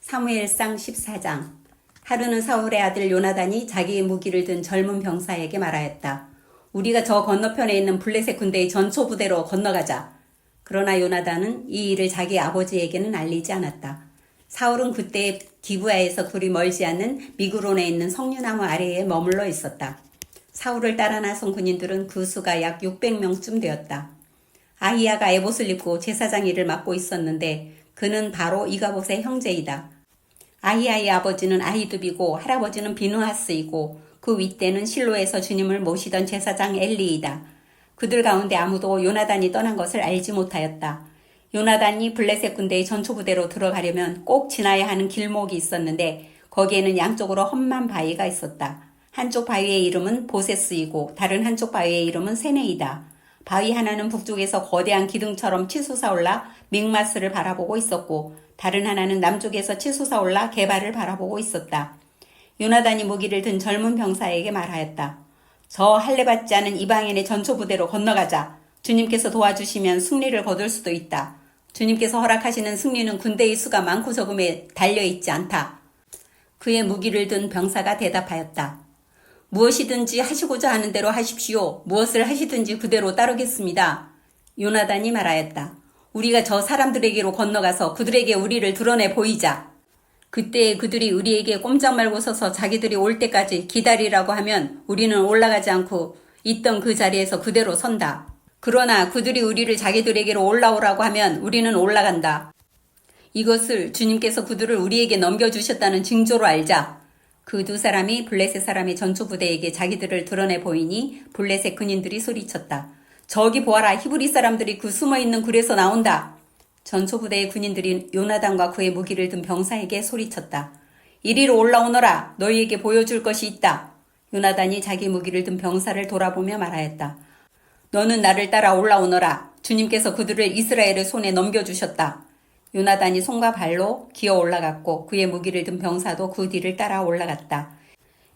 사무엘상 14장. 하루는 사울의 아들 요나단이 자기의 무기를 든 젊은 병사에게 말하였다. 우리가 저 건너편에 있는 블레셋 군대의 전초 부대로 건너가자. 그러나 요나단은 이 일을 자기 아버지에게는 알리지 않았다. 사울은 그때 기브아에서 그리 멀지 않는 미그론에 있는 석류나무 아래에 머물러 있었다. 사울을 따라 나선 군인들은 그 수가 약 600명쯤 되었다. 아히야가 에봇을 입고 제사장 일을 맡고 있었는데 그는 바로 이가봇의 형제이다. 아히야의 아버지는 아히두비고 할아버지는 비누하스이고 그 윗대는 실로에서 주님을 모시던 제사장 엘리이다. 그들 가운데 아무도 요나단이 떠난 것을 알지 못하였다. 요나단이 블레셋 군대의 전초부대로 들어가려면 꼭 지나야 하는 길목이 있었는데 거기에는 양쪽으로 험한 바위가 있었다. 한쪽 바위의 이름은 보세스이고 다른 한쪽 바위의 이름은 세네이다. 바위 하나는 북쪽에서 거대한 기둥처럼 치솟아 올라 믹마스를 바라보고 있었고 다른 하나는 남쪽에서 치솟아 올라 게발을 바라보고 있었다. 요나단이 무기를 든 젊은 병사에게 말하였다. 저 할례받지 않은 이방인의 전초부대로 건너가자. 주님께서 도와주시면 승리를 거둘 수도 있다. 주님께서 허락하시는 승리는 군대의 수가 많고 적음에 달려있지 않다. 그의 무기를 든 병사가 대답하였다. 무엇이든지 하시고자 하는 대로 하십시오. 무엇을 하시든지 그대로 따르겠습니다. 요나단이 말하였다. 우리가 저 사람들에게로 건너가서 그들에게 우리를 드러내 보이자. 그때 그들이 우리에게 꼼짝 말고 서서 자기들이 올 때까지 기다리라고 하면 우리는 올라가지 않고 있던 그 자리에서 그대로 선다. 그러나 그들이 우리를 자기들에게로 올라오라고 하면 우리는 올라간다. 이것을 주님께서 그들을 우리에게 넘겨주셨다는 징조로 알자. 그 두 사람이 블레셋 사람의 전초부대에게 자기들을 드러내 보이니 블레셋 군인들이 소리쳤다. 저기 보아라, 히브리 사람들이 그 숨어있는 굴에서 나온다. 전초부대의 군인들이 요나단과 그의 무기를 든 병사에게 소리쳤다. 이리로 올라오너라. 너희에게 보여줄 것이 있다. 요나단이 자기 무기를 든 병사를 돌아보며 말하였다. 너는 나를 따라 올라오너라. 주님께서 그들을 이스라엘의 손에 넘겨주셨다. 요나단이 손과 발로 기어 올라갔고 그의 무기를 든 병사도 그 뒤를 따라 올라갔다.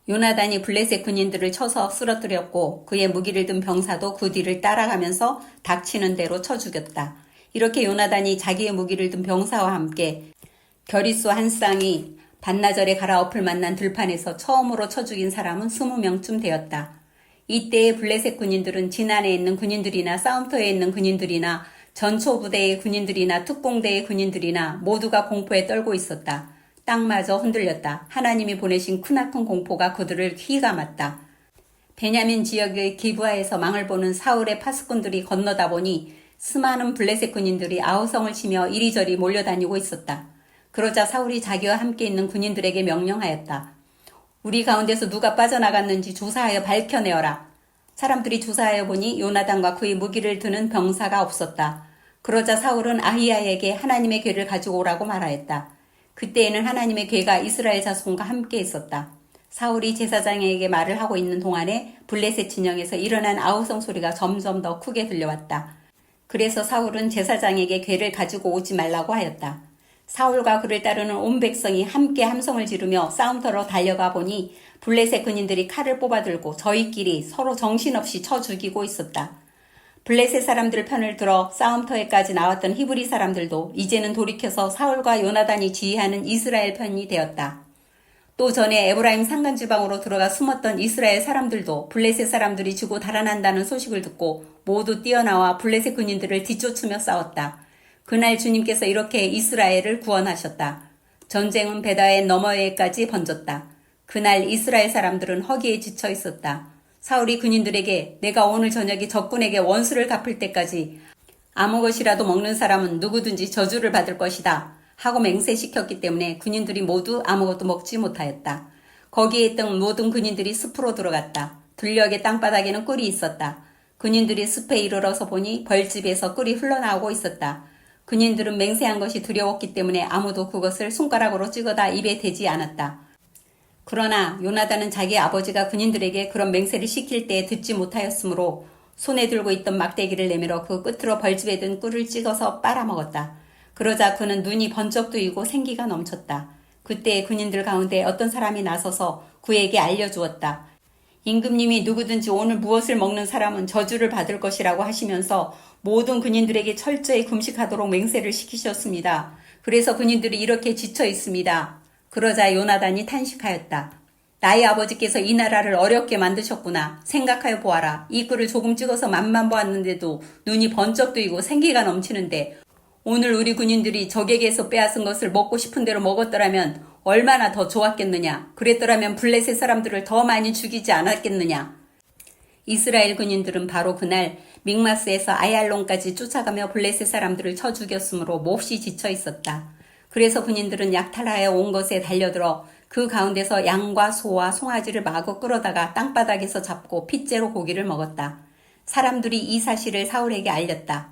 요나단이 블레셋 군인들을 쳐서 쓰러뜨렸고 그의 무기를 든 병사도 그 뒤를 따라가면서 닥치는 대로 쳐 죽였다. 이렇게 요나단이 자기의 무기를 든 병사와 함께 겨리수 한 쌍이 반나절에 갈아엎을 만난 들판에서 처음으로 쳐 죽인 사람은 20명쯤 되었다. 이때의 블레셋 군인들은 진안에 있는 군인들이나 싸움터에 있는 군인들이나 전초부대의 군인들이나 특공대의 군인들이나 모두가 공포에 떨고 있었다. 땅마저 흔들렸다. 하나님이 보내신 크나큰 공포가 그들을 휘감았다. 베냐민 지역의 기브아에서 망을 보는 사울의 파수꾼들이 건너다 보니 수많은 블레셋 군인들이 아우성을 치며 이리저리 몰려다니고 있었다. 그러자 사울이 자기와 함께 있는 군인들에게 명령하였다. 우리 가운데서 누가 빠져나갔는지 조사하여 밝혀내어라. 사람들이 조사하여 보니 요나단과 그의 무기를 드는 병사가 없었다. 그러자 사울은 아히야에게 하나님의 궤를 가지고 오라고 말하였다. 그때에는 하나님의 궤가 이스라엘 자손과 함께 있었다. 사울이 제사장에게 말을 하고 있는 동안에 블레셋 진영에서 일어난 아우성 소리가 점점 더 크게 들려왔다. 그래서 사울은 제사장에게 궤를 가지고 오지 말라고 하였다. 사울과 그를 따르는 온 백성이 함께 함성을 지르며 싸움터로 달려가 보니 블레셋 군인들이 칼을 뽑아들고 저희끼리 서로 정신없이 쳐 죽이고 있었다. 블레셋 사람들 편을 들어 싸움터에까지 나왔던 히브리 사람들도 이제는 돌이켜서 사울과 요나단이 지휘하는 이스라엘 편이 되었다. 또 전에 에브라임 산간지방으로 들어가 숨었던 이스라엘 사람들도 블레셋 사람들이 죽고 달아난다는 소식을 듣고 모두 뛰어나와 블레셋 군인들을 뒤쫓으며 싸웠다. 그날 주님께서 이렇게 이스라엘을 구원하셨다. 전쟁은 베다의 너머에까지 번졌다. 그날 이스라엘 사람들은 허기에 지쳐 있었다. 사울이 군인들에게 내가 오늘 저녁에 적군에게 원수를 갚을 때까지 아무 것이라도 먹는 사람은 누구든지 저주를 받을 것이다 하고 맹세시켰기 때문에 군인들이 모두 아무것도 먹지 못하였다. 거기에 있던 모든 군인들이 숲으로 들어갔다. 들녘의 땅바닥에는 꿀이 있었다. 군인들이 숲에 이르러서 보니 벌집에서 꿀이 흘러나오고 있었다. 군인들은 맹세한 것이 두려웠기 때문에 아무도 그것을 손가락으로 찍어다 입에 대지 않았다. 그러나 요나단은 자기 아버지가 군인들에게 그런 맹세를 시킬 때 듣지 못하였으므로 손에 들고 있던 막대기를 내밀어 그 끝으로 벌집에 든 꿀을 찍어서 빨아먹었다. 그러자 그는 눈이 번쩍 뜨이고 생기가 넘쳤다. 그때 군인들 가운데 어떤 사람이 나서서 그에게 알려주었다. 임금님이 누구든지 오늘 무엇을 먹는 사람은 저주를 받을 것이라고 하시면서 모든 군인들에게 철저히 금식하도록 맹세를 시키셨습니다. 그래서 군인들이 이렇게 지쳐 있습니다. 그러자 요나단이 탄식하였다. 나의 아버지께서 이 나라를 어렵게 만드셨구나. 생각하여 보아라. 이 꿀을 조금 찍어서 맛만 보았는데도 눈이 번쩍 뜨이고 생기가 넘치는데 오늘 우리 군인들이 적에게서 빼앗은 것을 먹고 싶은 대로 먹었더라면 얼마나 더 좋았겠느냐. 그랬더라면 블레셋 사람들을 더 많이 죽이지 않았겠느냐. 이스라엘 군인들은 바로 그날 믹마스에서 아얄론까지 쫓아가며 블레셋 사람들을 쳐 죽였으므로 몹시 지쳐 있었다. 그래서 군인들은 약탈하여 온 것에 달려들어 그 가운데서 양과 소와 송아지를 마구 끌어다가 땅바닥에서 잡고 핏째로 고기를 먹었다. 사람들이 이 사실을 사울에게 알렸다.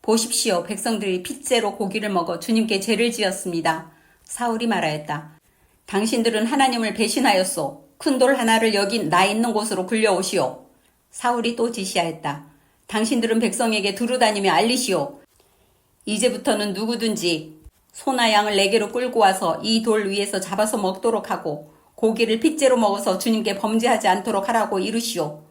보십시오. 백성들이 핏째로 고기를 먹어 주님께 죄를 지었습니다. 사울이 말하였다. 당신들은 하나님을 배신하였소. 큰 돌 하나를 여기 나 있는 곳으로 굴려오시오. 사울이 또 지시하였다. 당신들은 백성에게 두루다니며 알리시오. 이제부터는 누구든지 소나 양을 내게로 끌고 와서 이 돌 위에서 잡아서 먹도록 하고 고기를 핏째로 먹어서 주님께 범죄하지 않도록 하라고 이르시오.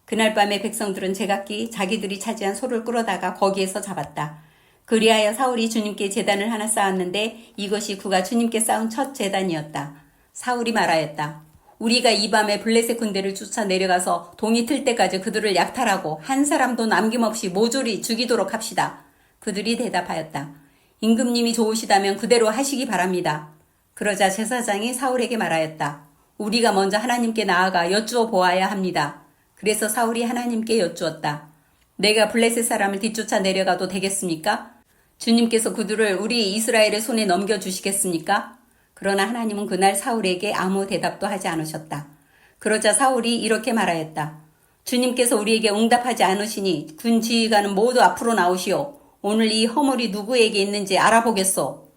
그날 밤에 백성들은 제각기 자기들이 차지한 소를 끌어다가 거기에서 잡았다. 그리하여 사울이 주님께 제단을 하나 쌓았는데 이것이 그가 주님께 쌓은 첫 제단이었다. 사울이 말하였다. 우리가 이 밤에 블레셋 군대를 쫓아 내려가서 동이 틀 때까지 그들을 약탈하고 한 사람도 남김없이 모조리 죽이도록 합시다. 그들이 대답하였다. 임금님이 좋으시다면 그대로 하시기 바랍니다. 그러자 제사장이 사울에게 말하였다. 우리가 먼저 하나님께 나아가 여쭈어 보아야 합니다. 그래서 사울이 하나님께 여쭈었다. 내가 블레셋 사람을 뒤쫓아 내려가도 되겠습니까? 주님께서 그들을 우리 이스라엘의 손에 넘겨주시겠습니까? 그러나 하나님은 그날 사울에게 아무 대답도 하지 않으셨다. 그러자 사울이 이렇게 말하였다. 주님께서 우리에게 응답하지 않으시니 군 지휘관은 모두 앞으로 나오시오. 오늘 이 허물이 누구에게 있는지 알아보겠소.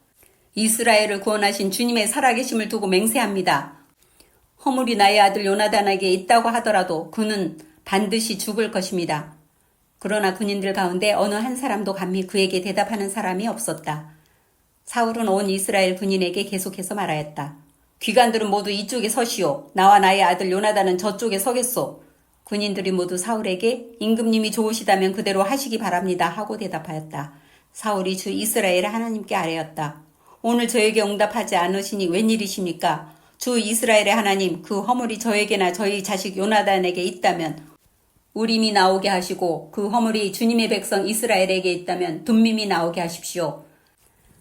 이스라엘을 구원하신 주님의 살아계심을 두고 맹세합니다. 허물이 나의 아들 요나단에게 있다고 하더라도 그는 반드시 죽을 것입니다. 그러나 군인들 가운데 어느 한 사람도 감히 그에게 대답하는 사람이 없었다. 사울은 온 이스라엘 군인에게 계속해서 말하였다. 귀관들은 모두 이쪽에 서시오. 나와 나의 아들 요나단은 저쪽에 서겠소. 군인들이 모두 사울에게 임금님이 좋으시다면 그대로 하시기 바랍니다 하고 대답하였다. 사울이 주 이스라엘 하나님께 아뢰었다. 오늘 저에게 응답하지 않으시니 웬일이십니까? 주 이스라엘의 하나님, 그 허물이 저에게나 저희 자식 요나단에게 있다면 우림이 나오게 하시고 그 허물이 주님의 백성 이스라엘에게 있다면 둠밈이 나오게 하십시오.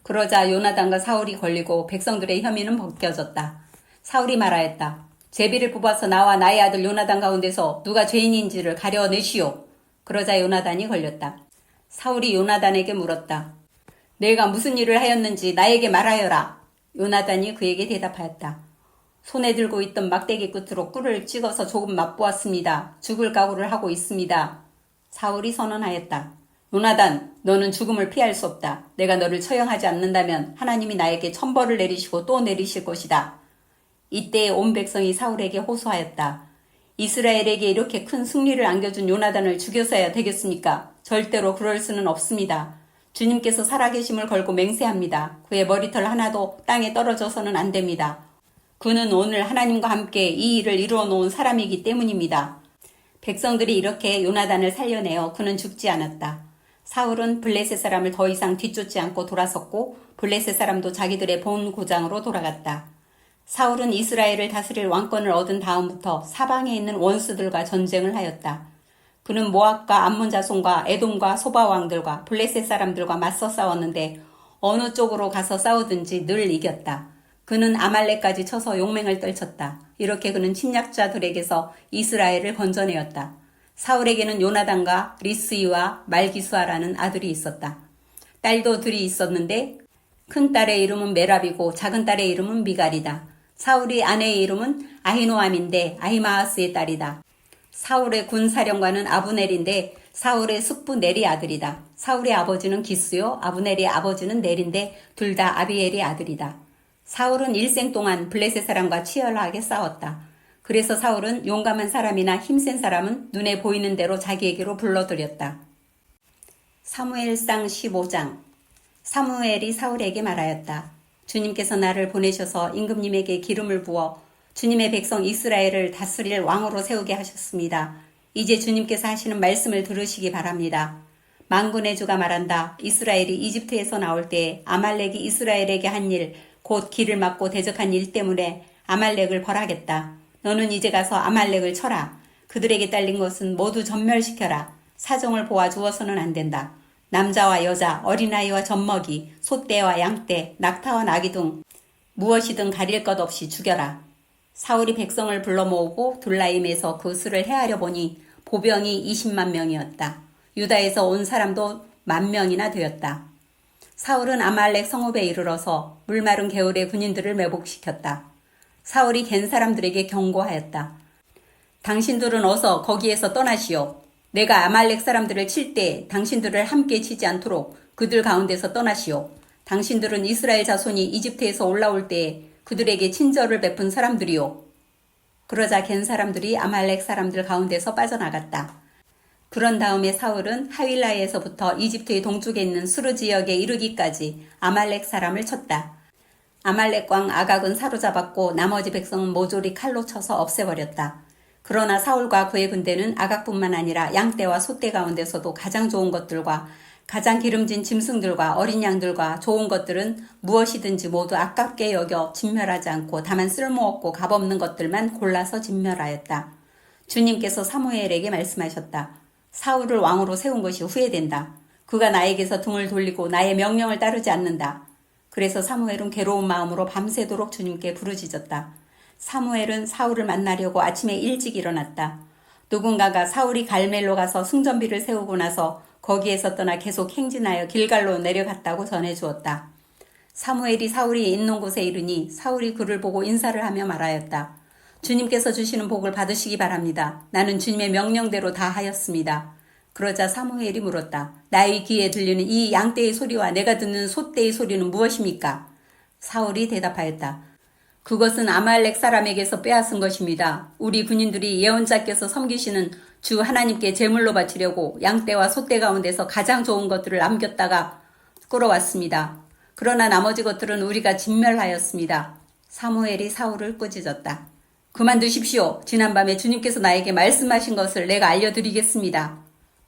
그러자 요나단과 사울이 걸리고 백성들의 혐의는 벗겨졌다. 사울이 말하였다. 제비를 뽑아서 나와 나의 아들 요나단 가운데서 누가 죄인인지를 가려내시오. 그러자 요나단이 걸렸다. 사울이 요나단에게 물었다. 내가 무슨 일을 하였는지 나에게 말하여라. 요나단이 그에게 대답하였다. 손에 들고 있던 막대기 끝으로 꿀을 찍어서 조금 맛보았습니다. 죽을 각오를 하고 있습니다. 사울이 선언하였다. 요나단, 너는 죽음을 피할 수 없다. 내가 너를 처형하지 않는다면 하나님이 나에게 천벌을 내리시고 또 내리실 것이다. 이때 온 백성이 사울에게 호소하였다. 이스라엘에게 이렇게 큰 승리를 안겨준 요나단을 죽여서야 되겠습니까? 절대로 그럴 수는 없습니다. 주님께서 살아계심을 걸고 맹세합니다. 그의 머리털 하나도 땅에 떨어져서는 안 됩니다. 그는 오늘 하나님과 함께 이 일을 이루어 놓은 사람이기 때문입니다. 백성들이 이렇게 요나단을 살려내어 그는 죽지 않았다. 사울은 블레셋 사람을 더 이상 뒤쫓지 않고 돌아섰고 블레셋 사람도 자기들의 본 고장으로 돌아갔다. 사울은 이스라엘을 다스릴 왕권을 얻은 다음부터 사방에 있는 원수들과 전쟁을 하였다. 그는 모압과 암몬 자손과 에돔과 소바 왕들과 블레셋 사람들과 맞서 싸웠는데 어느 쪽으로 가서 싸우든지 늘 이겼다. 그는 아말렉까지 쳐서 용맹을 떨쳤다. 이렇게 그는 침략자들에게서 이스라엘을 건져내었다. 사울에게는 요나단과 리스이와 말기수아라는 아들이 있었다. 딸도 둘이 있었는데 큰 딸의 이름은 메랍이고 작은 딸의 이름은 미갈이다. 사울이 아내의 이름은 아히노암인데 아히마아스의 딸이다. 사울의 군사령관은 아브넬인데 사울의 숙부 넬이 아들이다. 사울의 아버지는 기스요 아브넬의 아버지는 넬인데 둘 다 아비엘의 아들이다. 사울은 일생 동안 블레셋 사람과 치열하게 싸웠다. 그래서 사울은 용감한 사람이나 힘센 사람은 눈에 보이는 대로 자기에게로 불러들였다. 사무엘상 15장. 사무엘이 사울에게 말하였다. 주님께서 나를 보내셔서 임금님에게 기름을 부어 주님의 백성 이스라엘을 다스릴 왕으로 세우게 하셨습니다. 이제 주님께서 하시는 말씀을 들으시기 바랍니다. 만군의 주가 말한다. 이스라엘이 이집트에서 나올 때 아말렉이 이스라엘에게 한 일, 곧 길을 막고 대적한 일 때문에 아말렉을 벌하겠다. 너는 이제 가서 아말렉을 쳐라. 그들에게 딸린 것은 모두 전멸시켜라. 사정을 보아주어서는 안 된다. 남자와 여자, 어린아이와 젖먹이, 소떼와 양떼, 낙타와 나귀 등 무엇이든 가릴 것 없이 죽여라. 사울이 백성을 불러 모으고 둘라임에서 그 수를 헤아려 보니 보병이 20만 명이었다. 유다에서 온 사람도 10,000명이나 되었다. 사울은 아말렉 성읍에 이르러서 물마른 개울의 군인들을 매복시켰다. 사울이 갠 사람들에게 경고하였다. 당신들은 어서 거기에서 떠나시오. 내가 아말렉 사람들을 칠 때 당신들을 함께 치지 않도록 그들 가운데서 떠나시오. 당신들은 이스라엘 자손이 이집트에서 올라올 때에 그들에게 친절을 베푼 사람들이요. 그러자 갠 사람들이 아말렉 사람들 가운데서 빠져나갔다. 그런 다음에 사울은 하윌라에서부터 이집트의 동쪽에 있는 수르 지역에 이르기까지 아말렉 사람을 쳤다. 아말렉 왕 아각은 사로잡았고 나머지 백성은 모조리 칼로 쳐서 없애버렸다. 그러나 사울과 그의 군대는 아각뿐만 아니라 양떼와 소떼 가운데서도 가장 좋은 것들과 가장 기름진 짐승들과 어린 양들과 좋은 것들은 무엇이든지 모두 아깝게 여겨 진멸하지 않고 다만 쓸모없고 값없는 것들만 골라서 진멸하였다. 주님께서 사무엘에게 말씀하셨다. 사울을 왕으로 세운 것이 후회된다. 그가 나에게서 등을 돌리고 나의 명령을 따르지 않는다. 그래서 사무엘은 괴로운 마음으로 밤새도록 주님께 부르짖었다. 사무엘은 사울을 만나려고 아침에 일찍 일어났다. 누군가가 사울이 갈멜로 가서 승전비를 세우고 나서 거기에서 떠나 계속 행진하여 길갈로 내려갔다고 전해주었다. 사무엘이 사울이 있는 곳에 이르니 사울이 그를 보고 인사를 하며 말하였다. 주님께서 주시는 복을 받으시기 바랍니다. 나는 주님의 명령대로 다 하였습니다. 그러자 사무엘이 물었다. 나의 귀에 들리는 이 양떼의 소리와 내가 듣는 소떼의 소리는 무엇입니까? 사울이 대답하였다. 그것은 아말렉 사람에게서 빼앗은 것입니다. 우리 군인들이 예언자께서 섬기시는 주 하나님께 제물로 바치려고 양떼와 소떼 가운데서 가장 좋은 것들을 남겼다가 끌어왔습니다. 그러나 나머지 것들은 우리가 진멸하였습니다. 사무엘이 사울을 꾸짖었다. 그만두십시오. 지난밤에 주님께서 나에게 말씀하신 것을 내가 알려드리겠습니다.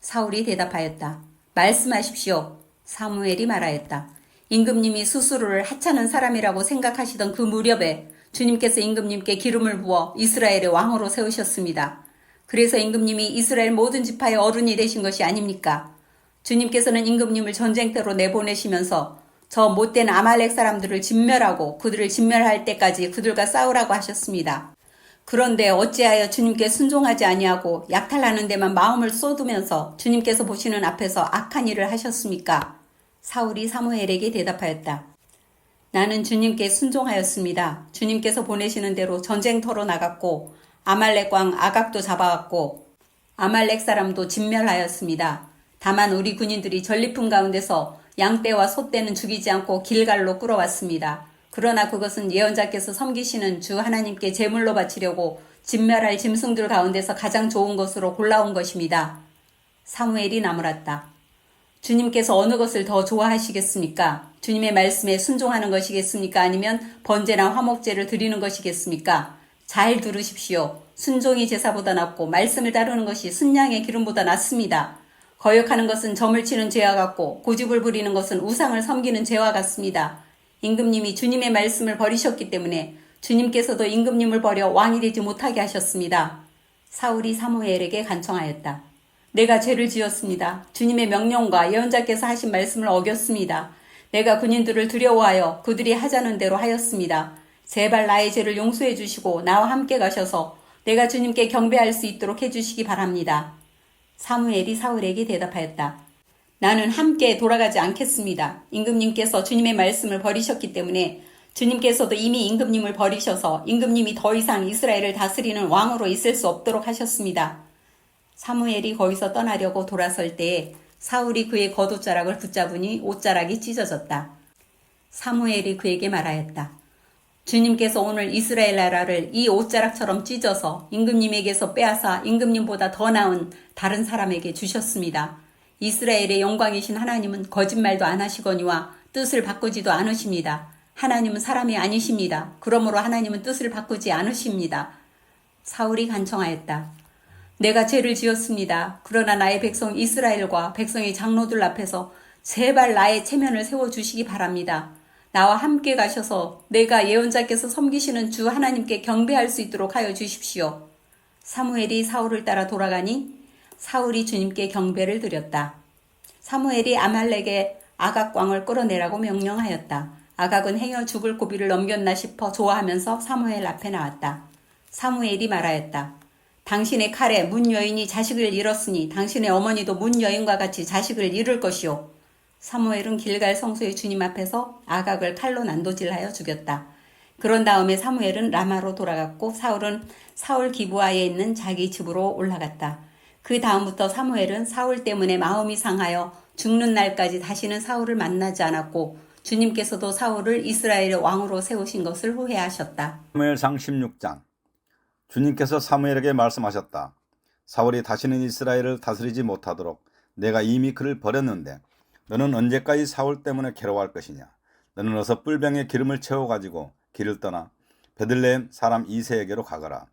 사울이 대답하였다. 말씀하십시오. 사무엘이 말하였다. 임금님이 스스로를 하찮은 사람이라고 생각하시던 그 무렵에 주님께서 임금님께 기름을 부어 이스라엘의 왕으로 세우셨습니다. 그래서 임금님이 이스라엘 모든 지파의 어른이 되신 것이 아닙니까? 주님께서는 임금님을 전쟁터로 내보내시면서 저 못된 아말렉 사람들을 진멸하고 그들을 진멸할 때까지 그들과 싸우라고 하셨습니다. 그런데 어찌하여 주님께 순종하지 아니하고 약탈하는 데만 마음을 쏟으면서 주님께서 보시는 앞에서 악한 일을 하셨습니까? 사울이 사무엘에게 대답하였다. 나는 주님께 순종하였습니다. 주님께서 보내시는 대로 전쟁터로 나갔고 아말렉 왕 아각도 잡아왔고 아말렉 사람도 진멸하였습니다. 다만 우리 군인들이 전리품 가운데서 양떼와 소떼는 죽이지 않고 길갈로 끌어왔습니다. 그러나 그것은 예언자께서 섬기시는 주 하나님께 제물로 바치려고 진멸할 짐승들 가운데서 가장 좋은 것으로 골라온 것입니다. 사무엘이 나무랐다. 주님께서 어느 것을 더 좋아하시겠습니까? 주님의 말씀에 순종하는 것이겠습니까? 아니면 번제나 화목제를 드리는 것이겠습니까? 잘 들으십시오. 순종이 제사보다 낫고 말씀을 따르는 것이 순양의 기름보다 낫습니다. 거역하는 것은 점을 치는 죄와 같고 고집을 부리는 것은 우상을 섬기는 죄와 같습니다. 임금님이 주님의 말씀을 버리셨기 때문에 주님께서도 임금님을 버려 왕이 되지 못하게 하셨습니다. 사울이 사무엘에게 간청하였다. 내가 죄를 지었습니다. 주님의 명령과 예언자께서 하신 말씀을 어겼습니다. 내가 군인들을 두려워하여 그들이 하자는 대로 하였습니다. 제발 나의 죄를 용서해 주시고 나와 함께 가셔서 내가 주님께 경배할 수 있도록 해주시기 바랍니다. 사무엘이 사울에게 대답하였다. 나는 함께 돌아가지 않겠습니다. 임금님께서 주님의 말씀을 버리셨기 때문에 주님께서도 이미 임금님을 버리셔서 임금님이 더 이상 이스라엘을 다스리는 왕으로 있을 수 없도록 하셨습니다. 사무엘이 거기서 떠나려고 돌아설 때에 사울이 그의 겉옷자락을 붙잡으니 옷자락이 찢어졌다. 사무엘이 그에게 말하였다. 주님께서 오늘 이스라엘 나라를 이 옷자락처럼 찢어서 임금님에게서 빼앗아 임금님보다 더 나은 다른 사람에게 주셨습니다. 이스라엘의 영광이신 하나님은 거짓말도 안 하시거니와 뜻을 바꾸지도 않으십니다. 하나님은 사람이 아니십니다. 그러므로 하나님은 뜻을 바꾸지 않으십니다. 사울이 간청하였다. 내가 죄를 지었습니다. 그러나 나의 백성 이스라엘과 백성의 장로들 앞에서 제발 나의 체면을 세워주시기 바랍니다. 나와 함께 가셔서 내가 예언자께서 섬기시는 주 하나님께 경배할 수 있도록 하여 주십시오. 사무엘이 사울을 따라 돌아가니 사울이 주님께 경배를 드렸다. 사무엘이 아말렉의 아각 왕을 끌어내라고 명령하였다. 아각은 행여 죽을 고비를 넘겼나 싶어 좋아하면서 사무엘 앞에 나왔다. 사무엘이 말하였다. 당신의 칼에 문 여인이 자식을 잃었으니 당신의 어머니도 문 여인과 같이 자식을 잃을 것이요. 사무엘은 길갈 성소의 주님 앞에서 아각을 칼로 난도질하여 죽였다. 그런 다음에 사무엘은 라마로 돌아갔고 사울은 사울 기브아에 있는 자기 집으로 올라갔다. 그 다음부터 사무엘은 사울 때문에 마음이 상하여 죽는 날까지 다시는 사울을 만나지 않았고 주님께서도 사울을 이스라엘의 왕으로 세우신 것을 후회하셨다. 사무엘상 16장. 주님께서 사무엘에게 말씀하셨다. 사울이 다시는 이스라엘을 다스리지 못하도록 내가 이미 그를 버렸는데 너는 언제까지 사울 때문에 괴로워할 것이냐. 너는 어서 뿔병에 기름을 채워가지고 길을 떠나 베들레헴 사람 이새에게로 가거라.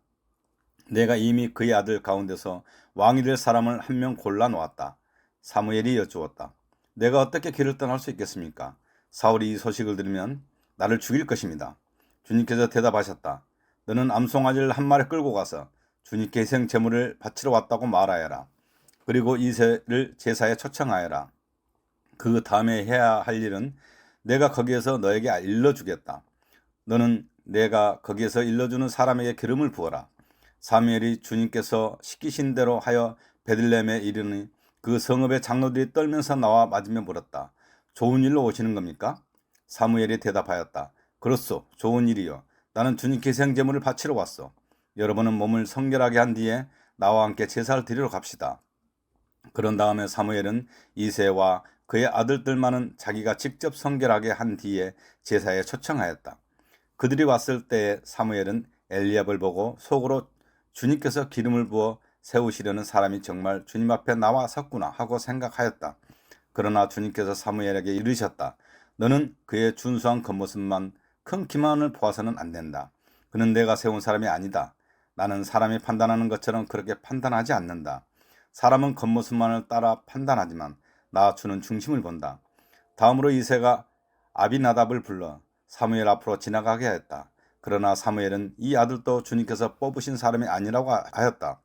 내가 이미 그의 아들 가운데서 왕이 될 사람을 한 명 골라 놓았다. 사무엘이 여쭈었다. 내가 어떻게 길을 떠날 수 있겠습니까? 사울이 이 소식을 들으면 나를 죽일 것입니다. 주님께서 대답하셨다. 너는 암송아지를 한 마리 끌고 가서 주님께 희생 제물을 바치러 왔다고 말하여라. 그리고 이새를 제사에 초청하여라. 그 다음에 해야 할 일은 내가 거기에서 너에게 일러주겠다. 너는 내가 거기에서 일러주는 사람에게 기름을 부어라. 사무엘이 주님께서 시키신 대로 하여 베들레헴에 이르니 그 성읍의 장로들이 떨면서 나와 맞으며 물었다. 좋은 일로 오시는 겁니까? 사무엘이 대답하였다. 그렇소, 좋은 일이요. 나는 주님께 희생제물을 바치러 왔소. 여러분은 몸을 성결하게 한 뒤에 나와 함께 제사를 드리러 갑시다. 그런 다음에 사무엘은 이새와 그의 아들들만은 자기가 직접 성결하게 한 뒤에 제사에 초청하였다. 그들이 왔을 때 사무엘은 엘리압을 보고 속으로 주님께서 기름을 부어 세우시려는 사람이 정말 주님 앞에 나와 섰구나 하고 생각하였다. 그러나 주님께서 사무엘에게 이르셨다. 너는 그의 준수한 겉모습만 큰 기만을 보아서는 안 된다. 그는 내가 세운 사람이 아니다. 나는 사람이 판단하는 것처럼 그렇게 판단하지 않는다. 사람은 겉모습만을 따라 판단하지만 나 주는 중심을 본다. 다음으로 이새가 아비나답을 불러 사무엘 앞으로 지나가게 하였다. 그러나 사무엘은 이 아들도 주님께서 뽑으신 사람이 아니라고 하였다.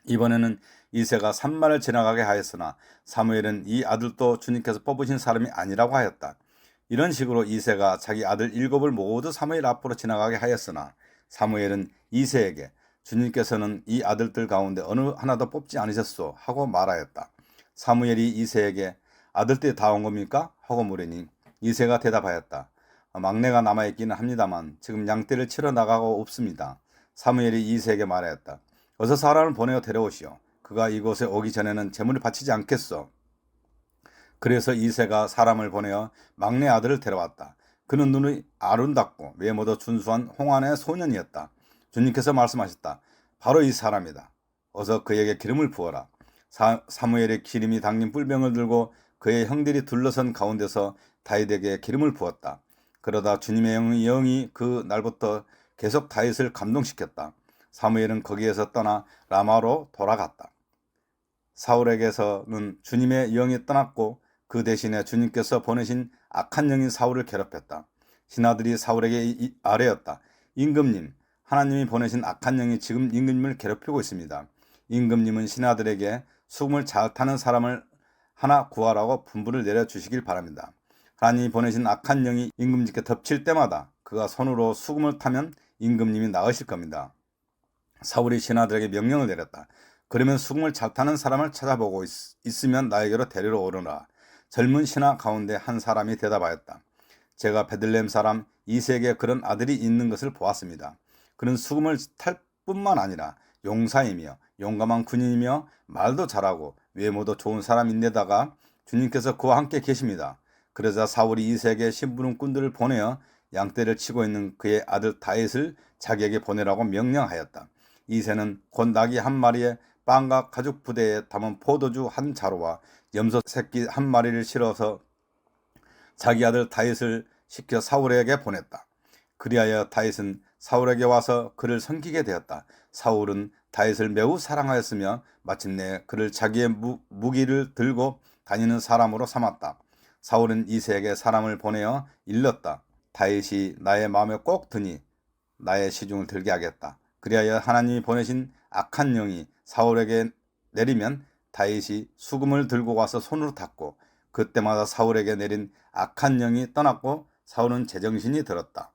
이번에는 이새가 산마를 지나가게 하였으나 사무엘은 이 아들도 주님께서 뽑으신 사람이 아니라고 하였다. 이런 식으로 이새가 자기 아들 7을 모두 사무엘 앞으로 지나가게 하였으나 사무엘은 이새에게 주님께서는 이 아들들 가운데 어느 하나도 뽑지 않으셨소 하고 말하였다. 사무엘이 이새에게 아들들이 다 온 겁니까? 하고 물으니 이새가 대답하였다. 막내가 남아있기는 합니다만 지금 양떼를 치러 나가고 없습니다. 사무엘이 이새에게 말하였다. 어서 사람을 보내어 데려오시오. 그가 이곳에 오기 전에는 제물을 바치지 않겠소. 그래서 이새가 사람을 보내어 막내 아들을 데려왔다. 그는 눈이 아름답고 외모도 준수한 홍안의 소년이었다. 주님께서 말씀하셨다. 바로 이 사람이다. 어서 그에게 기름을 부어라. 사무엘의 기름이 담긴 뿔병을 들고 그의 형들이 둘러선 가운데서 다윗에게 기름을 부었다. 그러다 주님의 영이 그 날부터 계속 다윗을 감동시켰다. 사무엘은 거기에서 떠나 라마로 돌아갔다. 사울에게서는 주님의 영이 떠났고 그 대신에 주님께서 보내신 악한 영이 사울을 괴롭혔다. 신하들이 사울에게 아뢰었다. 임금님, 하나님이 보내신 악한 영이 지금 임금님을 괴롭히고 있습니다. 임금님은 신하들에게 수금을 잘 타는 사람을 하나 구하라고 분부를 내려주시길 바랍니다. 하나님이 보내신 악한 영이 임금님께 덮칠 때마다 그가 손으로 수금을 타면 임금님이 나으실 겁니다. 사울이 신하들에게 명령을 내렸다. 그러면 수금을 잘 타는 사람을 찾아보고 있으면 나에게로 데리러 오르라. 젊은 신하 가운데 한 사람이 대답하였다. 제가 베들레헴 사람 이새에게 그런 아들이 있는 것을 보았습니다. 그는 수금을 탈 뿐만 아니라 용사이며 용감한 군인이며 말도 잘하고 외모도 좋은 사람인데다가 주님께서 그와 함께 계십니다. 그러자 사울이 이새에게 심부름꾼들을 보내어 양떼를 치고 있는 그의 아들 다윗을 자기에게 보내라고 명령하였다. 이새는 곧 나귀 한 마리에 빵과 가죽 부대에 담은 포도주 한 자루와 염소 새끼 한 마리를 실어서 자기 아들 다윗을 시켜 사울에게 보냈다. 그리하여 다윗은 사울에게 와서 그를 섬기게 되었다. 사울은 다윗을 매우 사랑하였으며 마침내 그를 자기의 무기를 들고 다니는 사람으로 삼았다. 사울은 이새에게 사람을 보내어 일렀다. 다윗이 나의 마음에 꼭 드니 나의 시중을 들게 하겠다. 그리하여 하나님이 보내신 악한 영이 사울에게 내리면 다윗이 수금을 들고 와서 손으로 닫고 그때마다 사울에게 내린 악한 영이 떠났고 사울은 제정신이 들었다.